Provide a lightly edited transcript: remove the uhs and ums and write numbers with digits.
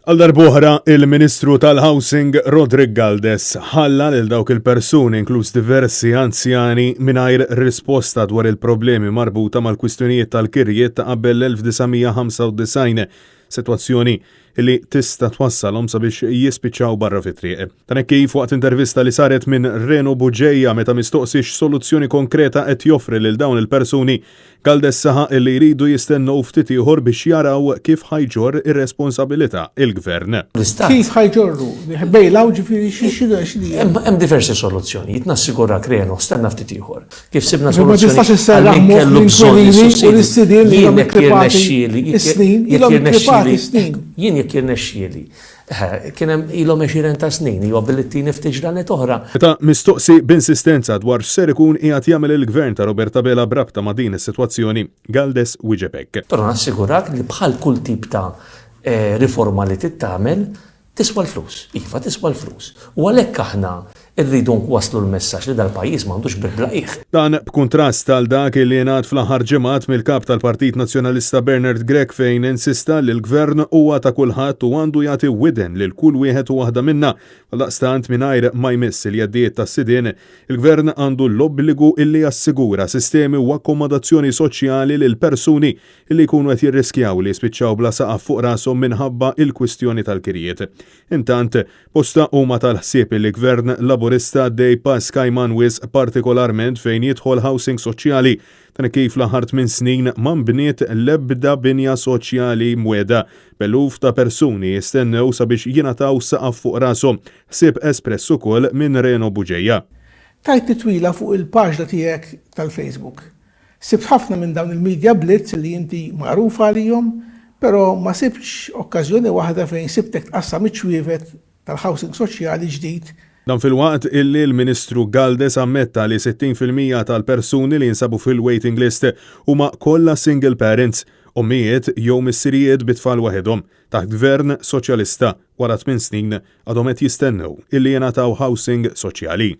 Għal darb'oħra, il-Ministru tal-Housing Rodrigo Galdes ħalla lil dawk il-persuni inkluż diversi anzjani mingħajr risposta dwar il-problemi marbuta mal-kwistjonijiet tal-kirjiet ta' qabel l-1995, sitwazzjoni li tista' twassalhom sabiex jispiċċaw barra fit-triq. Dan hekk kif waqt intervista li saret minn Reno Buġejja meta mistoqsi x'soluzzjoni konkreta qed joffri lil dawn il-persuni, Galdes saħaq li jridu jistennew ftit ieħor biex jaraw kif ħajġor ir-responsabilità il-Gvern. Kif ħajġorru? Bejlaw ġifieri xi Hemm diversi soluzzjoni. Nassigurrak Reno, stenna ftit ieħor. Kif sibna Ma tistax soluzzjoni isserraħ għal min kellu bżonn u is-sussidji. l-istudien li Jien jom jekk jirnexxieli, snin, jekk ilhom ippropati jirnexxieli, snin. jien jekk jirnexxieli. Kien hemm ilhom 20 ta' snin, jew ability niftiġ ġranet oħra. Meta mistoqsi b'insistenza dwar x'ser ikun qiegħed jagħmel il-Gvern ta' Roberta Bela brabta ma' din is-sitwazzjoni, Galdes wieġeb hekk. Però nassigurak li bħal kull tip ta' riforma li tittamel tiswa l-flus. Iva tiswa l-flus. U għalhekk aħna rridu nwasslu l-messaġġ li dal-pajjiż m'għandux biblaqih. Dan b'kuntrast tal dak li jingħad fl-aħħar ġimgħat mill-kap tal-Partit Nazzjonalista Bernard Grech fejn insista li l-Gvern huwa ta' kulħadd u għandu jagħti widen lil kull wieħed u waħda minnha. Għaldaqstant mingħajr ma jmiss il-jaddiet tas-sidien, il-Gvern għandu l-obbligu illi jassigura sistemi u akkomodazzjoni soċjali lil persuni illi jkunu qed jirriskjaw li jispiċċaw bla saqaf fuq rashom minħabba il-kwistjoni tal-kirjiet. Intant, posta huma tal-ħsieb li Gvern Laburista dej pass kajman wis partikolarment fejn jidħol housing soċjali tan kif l-aħħar 8 snin ma nbniet l-ebda binja soċjali mweda beluf ta' persuni jistennew sabiex jingħataw saqaf fuq rashom, ħsieb espress ukoll minn Reno Buġejja. Tajt titwila fuq il-paġna tiegħek tal-Facebook. Sibt ħafna minn dawn il-media blitz li inti magħrufa għalihom, però ma sibx okkażjoni waħda fejn sibtek tqassam iċ-ċwievet tal-housing soċjali ġdid. Dan fil-waqt illi l-Ministru Galdes ammetta li 60% tal-persuni li jinsabu fil-waiting list huma kollha single parents, ommijiet jew missirijiet bit-tfal waħedhom taħt Gvern Soċjalista wara 8 snin għadhom qed jistennew illi jingħataw housing soċjali.